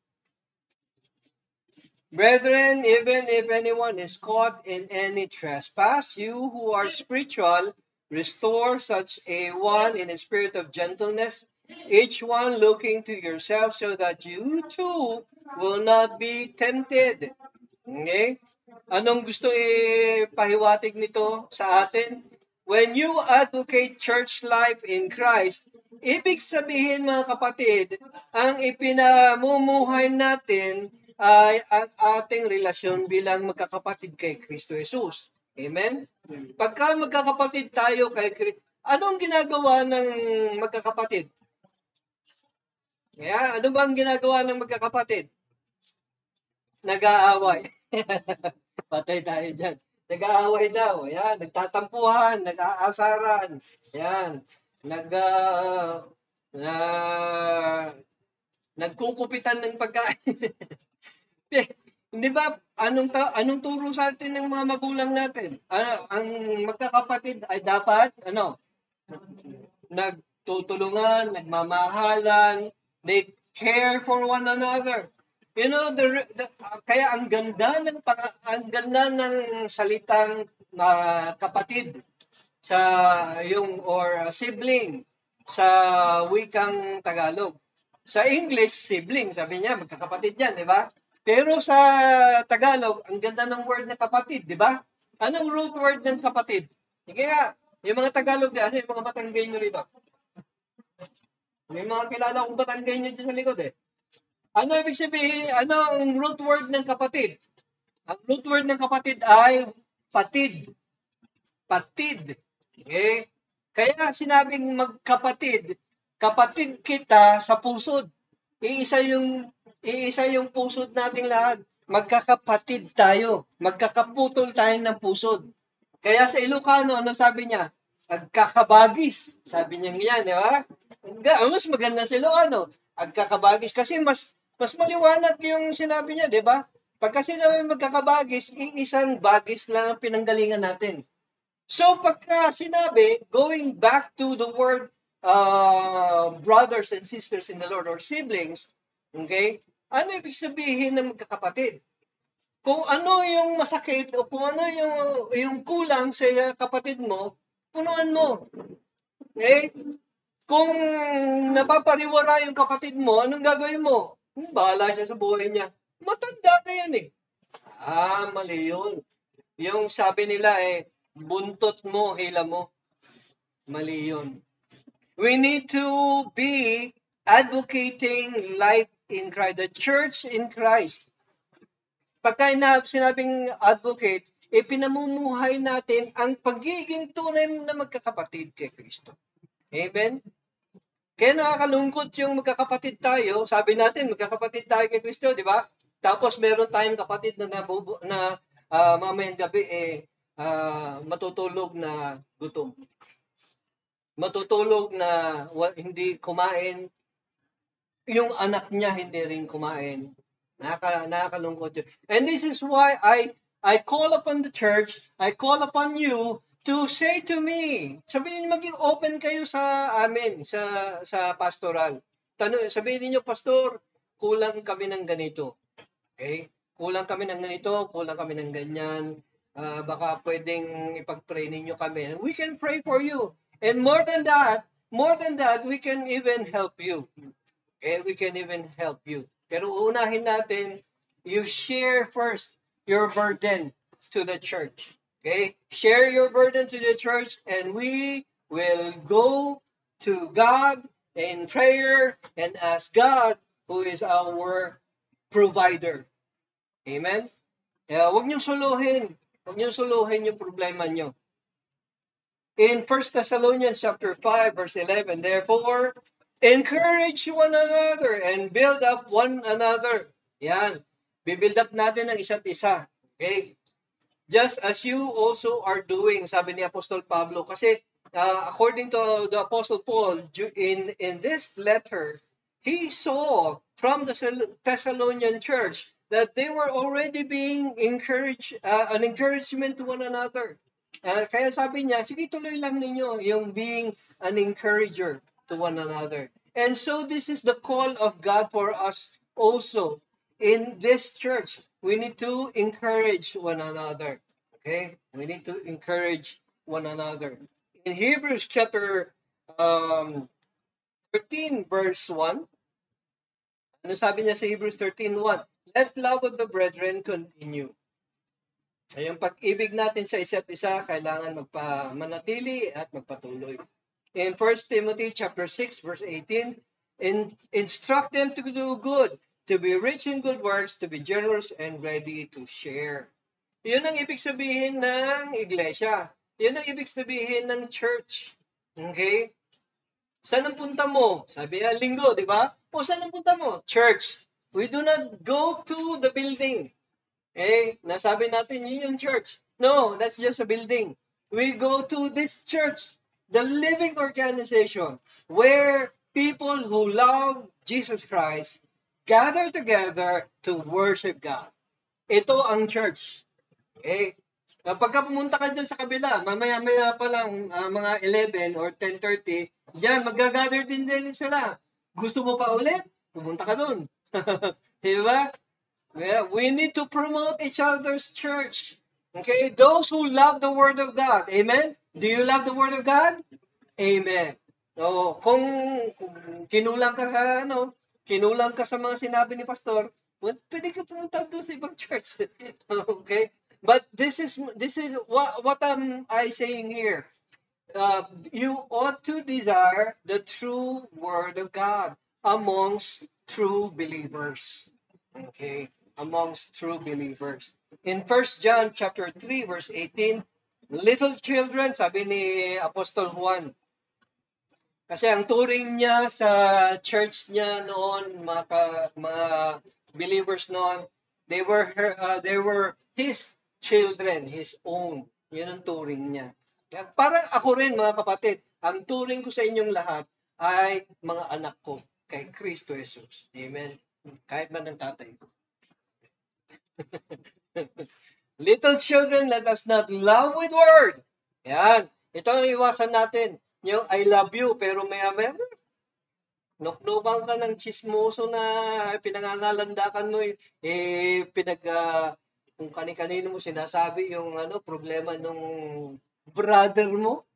Brethren, even if anyone is caught in any trespass, you who are spiritual, restore such a one in a spirit of gentleness, each one looking to yourself so that you too will not be tempted. Okay? Anong gusto ipahiwatig nito sa atin? When you advocate church life in Christ, ibig sabihin mga kapatid, ang ipinamumuhay natin ay ang ating relasyon bilang magkakapatid kay Kristo Jesus. Amen? Pagka magkakapatid tayo kay Kristo, anong ginagawa ng magkakapatid? Ano ba ang ginagawa ng magkakapatid? Nag-aaway. Patay tayo dyan. Nag-aaway daw. Yan. Nagtatampuhan. Nag-aasaran. Yan. Nagkukupitan ng pagkain. Hindi ba, anong turo sa atin ng mga magulang natin? Ang magkakapatid ay dapat, nagtutulungan, nagmamahalan, they care for one another. Kaya ang ganda ng salitang kapatid sa or sibling sa wikang Tagalog. Sa English, sibling, sabi niya, magkakapatid yan, di ba? Pero sa Tagalog, ang ganda ng word na kapatid, di ba? Anong root word ng kapatid? Kaya, yung mga Tagalog, yung mga Batanggenyo rito. May mga kilala kong Batanggenyo dyan sa likod eh. Ano ibig sabihin, ano ang root word ng kapatid? Ang root word ng kapatid ay patid. Patid. Okay? Kaya sinabing magkapatid, kapatid kita sa pusod. Iisa yung pusod nating lahat. Magkakapatid tayo. Magkakaputol tayo ng pusod. Kaya sa Ilocano, ano sabi niya? Agkakabagis. Sabi niya yan, di ba? Mas maganda sa Ilocano. Agkakabagis. Kasi mas maliwanag yung sinabi niya, di ba? Pagka sinabi magkakabagis, isang bagis lang ang pinanggalingan natin. So pagka sinabi, going back to the word brothers and sisters in the Lord or siblings, okay? Ano ibig sabihin ng magkakapatid? Kung ano yung masakit o kung ano yung kulang sa kapatid mo, punuan mo. Okay? Kung napapariwara yung kapatid mo, anong gagawin mo? Bahala siya sa buhay niya. Matanda na yan eh. Mali yun. Yung sabi nila buntot mo, hila mo. Mali yun. We need to be advocating life in Christ, the church in Christ. Pagka sinabing advocate, pinamumuhay natin ang pagiging tunay na magkakapatid kay Kristo. Amen? Kaya nakakalungkot yung magkakapatid tayo. Sabi natin, magkakapatid tayo kay Kristo, di ba? Tapos meron tayong kapatid na mamayang gabi matutulog na gutom. Matutulog na hindi kumain. Yung anak niya hindi rin kumain. Nakakalungkot yun. And this is why I call upon the church, I call upon you to say to me, sabihin maging open kayo sa amin, sa pastoral. Sabihin niyo, Pastor, kulang kami ng ganito. Okay? Kulang kami ng ganito, kulang kami ng ganyan. Baka pwedeng ipag-pray ninyo kami. We can pray for you. And more than that, we can even help you. Okay? We can even help you. Pero unahin natin, you share first your burden to the church. Okay? Share your burden to the church and we will go to God in prayer and ask God who is our provider. Amen? Huwag niyong suluhin. Huwag niyo suluhin yung problema niyo. In 1 Thessalonians chapter 5, verse 11, therefore, encourage one another and build up one another. Yan. Bibuild up natin ang isa't isa. Okay? Just as you also are doing, sabi ni Apostol Pablo. Kasi according to the Apostle Paul, in this letter, he saw from the Thessalonian church that they were already being encouraged, an encouragement to one another. Kaya sabi niya, sige tuloy lang ninyo yung being an encourager to one another. And so this is the call of God for us also. In this church, we need to encourage one another. Okay? We need to encourage one another. In Hebrews chapter 13, verse 1, ano sabi niya sa Hebrews 13:1? Let love of the brethren continue. Yung pag-ibig natin sa isa't isa, kailangan manatili at magpatuloy. In 1 Timothy chapter 6, verse 18, instruct them to do good, to be rich in good works, to be generous and ready to share. Yun ang ibig sabihin ng iglesia. Yun ang ibig sabihin ng church. Okay? Saan ang punta mo? Sabi niya, linggo, di ba? O saan ang punta mo? Church. We do not go to the building. Nasabi natin, yun yung church. No, that's just a building. We go to this church, the living organization, where people who love Jesus Christ gather together to worship God. Ito ang church. Okay? Pagka pumunta ka dyan sa kabila, mamaya-maya pa lang, mga 11 or 10:30, dyan, mag-gather din sila. Gusto mo pa ulit? Pumunta ka dun. Diba? Yeah, we need to promote each other's church. Okay? Those who love the Word of God. Amen? Do you love the Word of God? Amen. So, kung kinulang ka sa mga sinabi ni Pastor, pwede ka pumunta doon sa ibang church. Okay? But this is what am I saying here? You ought to desire the true Word of God amongst true believers. Okay? Amongst true believers. In 1 John chapter 3 verse 18, little children, sabi ni Apostol Juan, kasi ang turing niya sa church niya noon, mga believers noon, they were his children, his own. Yun ang turing niya. Parang ako rin, mga kapatid, ang turing ko sa inyong lahat ay mga anak ko kay Kristo Jesus. Amen. Kahit man ng tatay ko. Little children, let us not love with word. Yan. Ito ang iwasan natin. Yung I love you, pero maya-maya, nuknukan ka ng chismoso na pinangangalandakan mo, kung kani-kanino mo sinasabi yung problema nung brother mo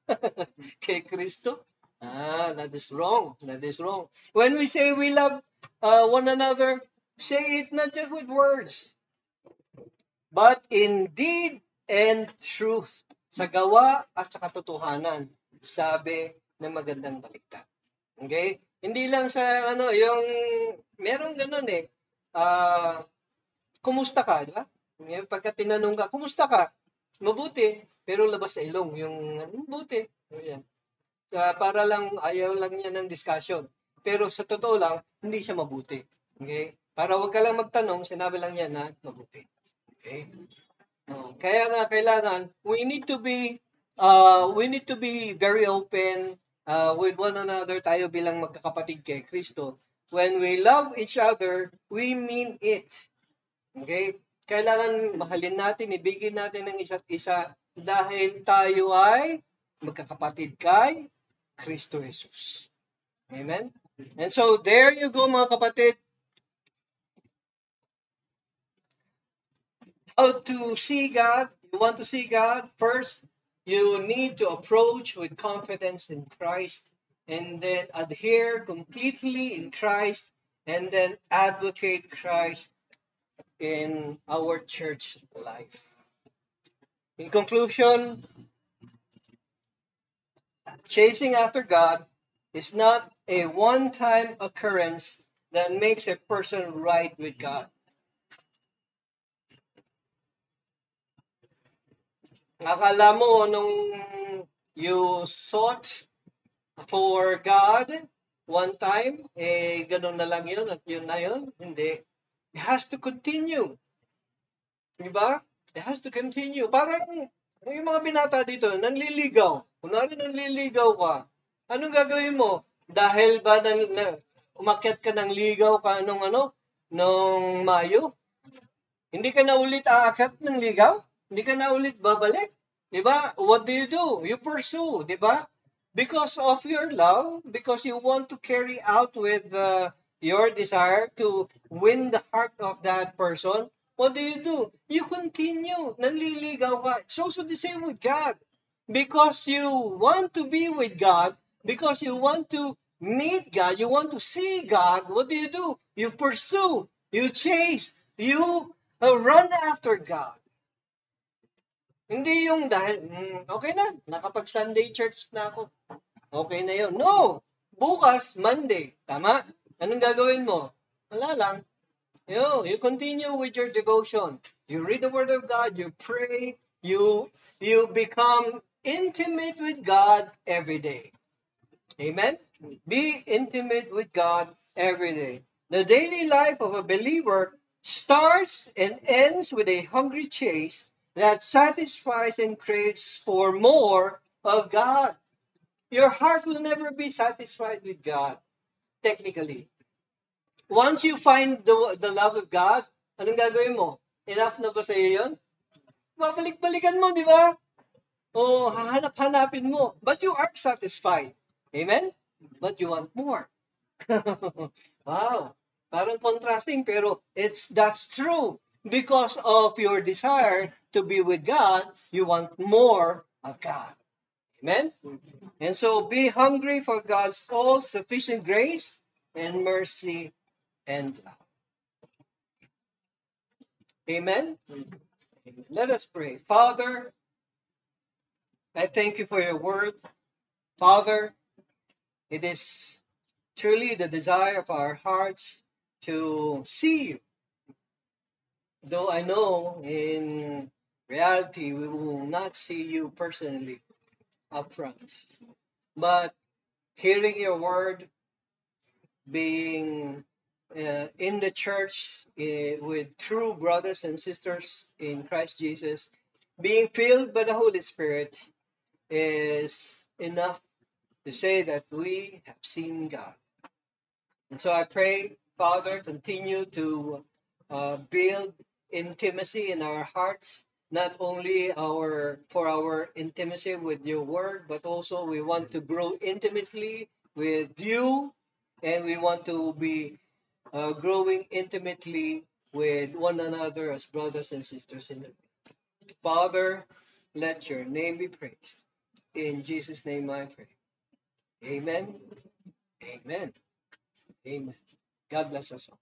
kay Kristo. That is wrong. That is wrong. When we say we love one another, say it not just with words, but in deed and truth. Sa gawa at sa katotohanan, sabi ng magandang balita. Okay? Hindi lang sa yung merong ganun kumusta ka, di ba? Pagka tinanong ka, kumusta ka? Mabuti, pero labas sa ilong yung mabuti. Ayan. Para lang ayaw lang niya ng discussion. Pero sa totoo lang, hindi siya mabuti. Okay? Para wag ka lang magtanong, sinabi lang niya na mabuti. Okay? Kaya nga kailangan we need to be very open with one another, tayo bilang magkakapatid kay Kristo. When we love each other, we mean it. Okay? Kailangan mahalin natin, ibigin natin ng isa't isa dahil tayo ay magkakapatid kay Kristo Jesus. Amen? And so there you go, mga kapatid. How to see God? You want to see God? First, you need to approach with confidence in Christ, and then adhere completely in Christ, and then advocate Christ in our church life. In conclusion, chasing after God is not a one-time occurrence that makes a person right with God. Akala mo nung you sought for God one time, ganun na lang yun at yun na yun. Hindi. It has to continue. Diba? It has to continue. Parang yung mga binata dito, nanliligaw. Kunwari nanliligaw ka. Anong gagawin mo? Dahil ba umakyat ka ng ligaw ka nung Mayo? Hindi ka na ulit aakyat ng ligaw? Hindi ka na ulit babalik? Diba? What do? You pursue, diba? Because of your love, because you want to carry out with your desire to win the heart of that person, what do? You continue. Nanliligaw ka. It's also the same with God. Because you want to be with God, because you want to meet God, you want to see God, what do? You pursue, you chase, you run after God. Hindi yung dahil, okay na, nakapag-Sunday church na ako. Okay na yun. No! Bukas, Monday. Tama? Anong gagawin mo? Wala lang. You continue with your devotion. You read the Word of God, you pray, you become intimate with God every day. Amen? Be intimate with God every day. The daily life of a believer starts and ends with a hungry chase that satisfies and craves for more of God. Your heart will never be satisfied with God, technically. Once you find the love of God, anong gagawin mo? Enough na ba sa iyo yun? Babalik-balikan mo, di ba? O hahanap-hanapin mo. But you are satisfied. Amen? But you want more. Wow. Parang contrasting, pero that's true. Because of your desire to be with God, you want more of God. Amen? And so be hungry for God's all-sufficient grace and mercy and love. Amen? Let us pray. Father, I thank you for your word. Father, it is truly the desire of our hearts to see you. Though I know in reality we will not see you personally up front. But hearing your word, being in the church with true brothers and sisters in Christ Jesus, being filled by the Holy Spirit is enough to say that we have seen God. And so I pray, Father, continue to build intimacy in our hearts, not only for our intimacy with your word, but also we want to grow intimately with you, and we want to be growing intimately with one another as brothers and sisters in the faith. Father, let your name be praised. In Jesus' name I pray. Amen. Amen. Amen. God bless us all.